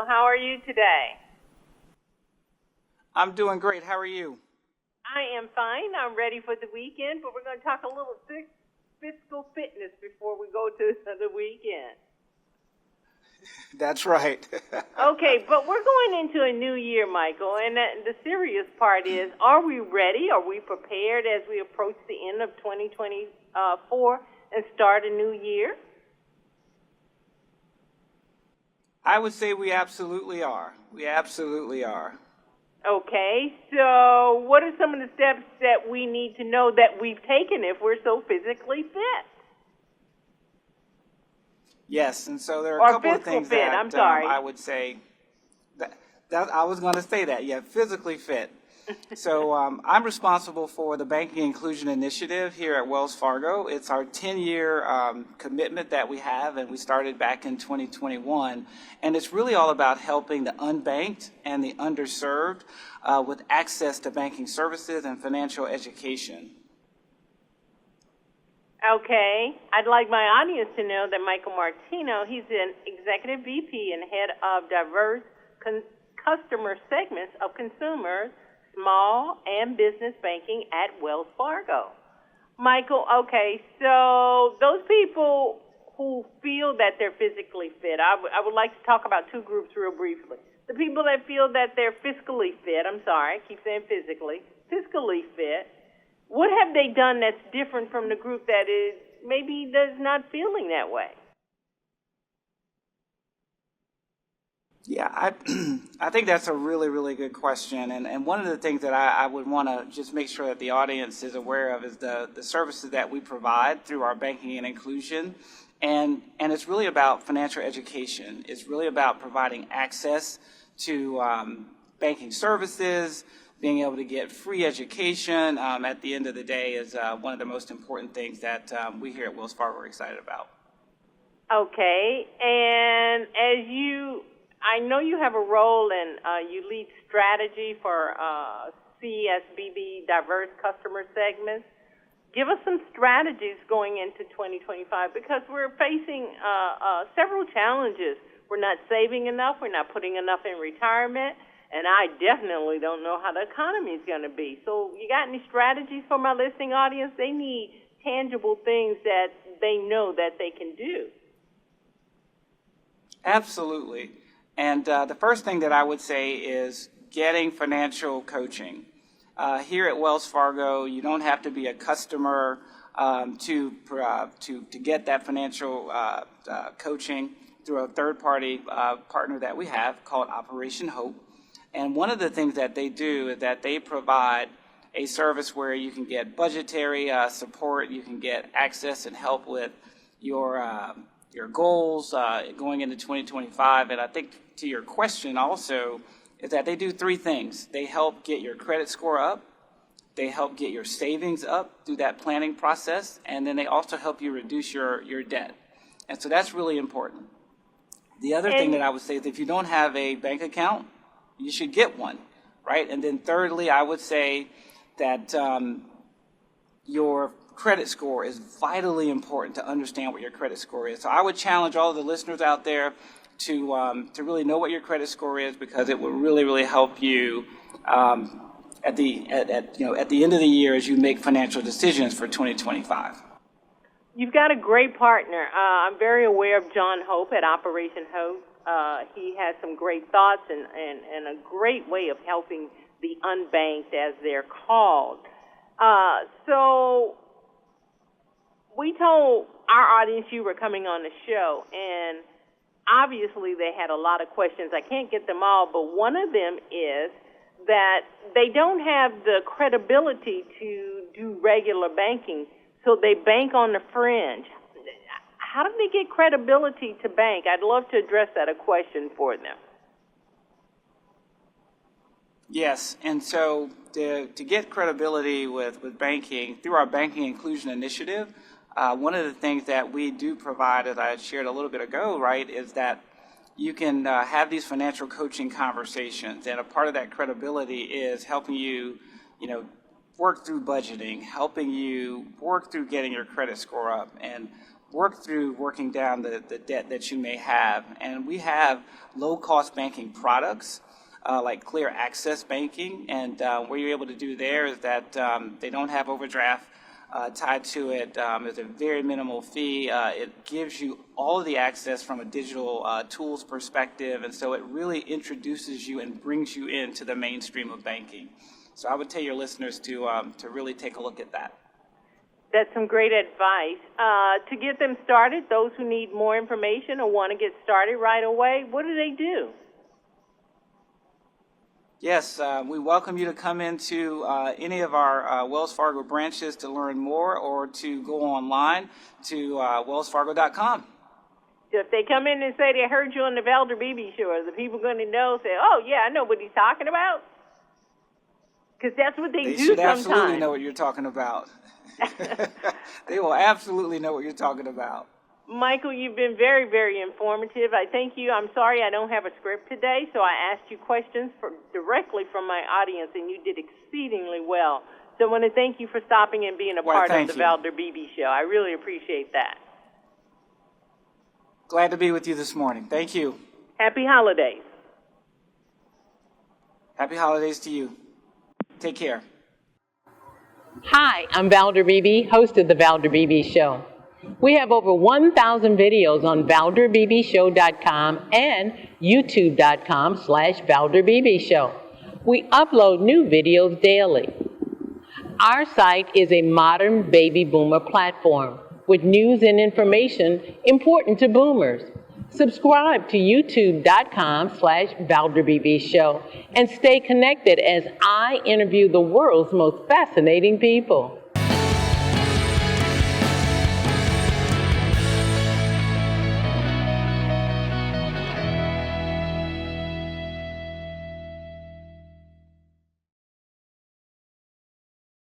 Martino. How are you today? I'm doing great. How are you? I am fine. I'm ready for the weekend, but we're going to talk a little fiscal fitness before we go to the weekend. That's right. Okay, but we're going into a new year, Michael, and the serious part is, are we ready? Are we prepared as we approach the end of 2024 and start a new year? I would say we absolutely are. We absolutely are. Okay, so what are some of the steps that we need to know that we've taken if we're so physically fit? Yes, and so there are a couple of physical things fit, that I'm sorry. I would say that I was going to say that. Yeah, physically fit. So I'm responsible for the Banking Inclusion Initiative here at Wells Fargo. It's our 10-year commitment that we have, and we started back in 2021. And it's really all about helping the unbanked and the underserved with access to banking services and financial education. Okay, I'd like my audience to know that Michael Martino, he's an executive VP and head of diverse customer segments of consumers, small and business banking at Wells Fargo. Michael, okay, so those people who feel that they're physically fit, I would like to talk about two groups real briefly. The people that feel that they're fiscally fit, I keep saying fiscally fit. What have they done that's different from the group that is maybe does not feeling that way? Yeah, I think that's a really, really good question. And one of the things that I would want to just make sure that the audience is aware of is the services that we provide through our banking and inclusion. And it's really about financial education. It's really about providing access to banking services, being able to get free education at the end of the day is one of the most important things that we here at Wells Fargo are excited about. Okay, and I know you have a role in, you lead strategy for CSBB diverse customer segments. Give us some strategies going into 2025 because we're facing several challenges. We're not saving enough. We're not putting enough in retirement. And I definitely don't know how the economy is going to be. So you got any strategies for my listening audience? They need tangible things that they know that they can do. Absolutely. And the first thing that I would say is getting financial coaching. Here at Wells Fargo, you don't have to be a customer to get that financial coaching through a third-party partner that we have called Operation Hope. And one of the things that they do is that they provide a service where you can get budgetary support, you can get access and help with your goals going into 2025. And I think to your question also is that they do three things. They help get your credit score up, they help get your savings up through that planning process, and then they also help you reduce your debt. And so that's really important. The other thing that I would say is if you don't have a bank account, you should get one, right? And then thirdly, I would say that your credit score is vitally important to understand what your credit score is. So I would challenge all of the listeners out there to really know what your credit score is because it will really, really help you at the end of the year as you make financial decisions for 2025. You've got a great partner. I'm very aware of John Hope at Operation Hope. He has some great thoughts and a great way of helping the unbanked, as they're called. So we told our audience you were coming on the show, and obviously they had a lot of questions. I can't get them all, but one of them is that they don't have the credibility to do regular banking, so they bank on the fringe. How do they get credibility to bank? I'd love to address that, a question for them. Yes, and so to get credibility with banking, through our Banking Inclusion Initiative, one of the things that we do provide, as I shared a little bit ago, right, is that you can have these financial coaching conversations, and a part of that credibility is helping you, work through budgeting, helping you work through getting your credit score up. And work through working down the debt that you may have. And we have low-cost banking products like clear access banking. And what you're able to do there is that they don't have overdraft tied to it. There's a very minimal fee. It gives you all of the access from a digital tools perspective, and so it really introduces you and brings you into the mainstream of banking. So I would tell your listeners to really take a look at that. That's some great advice. To get them started, those who need more information or want to get started right away, what do they do? Yes, we welcome you to come into any of our Wells Fargo branches to learn more, or to go online to wellsfargo.com. If they come in and say they heard you on the Valder Beebe show, are the people going to know, say, oh, yeah, I know what he's talking about? Because that's what they do should sometimes. Absolutely know what you're talking about. They will absolutely know what you're talking about. Michael, you've been very, very informative. I thank you. I'm sorry I don't have a script today, so I asked you questions directly from my audience, and you did exceedingly well. So I want to thank you for stopping and being a part of the Valder Beebe show. I really appreciate that. Glad to be with you this morning. Thank you. Happy holidays. Happy holidays to you. Take care. Hi, I'm Valder Beebe, host of The Valder Beebe Show. We have over 1,000 videos on ValderBeebeShow.com and YouTube.com/ValderBeebeShow. We upload new videos daily. Our site is a modern baby boomer platform with news and information important to boomers. Subscribe to YouTube.com/ValderBeebeShow and stay connected as I interview the world's most fascinating people.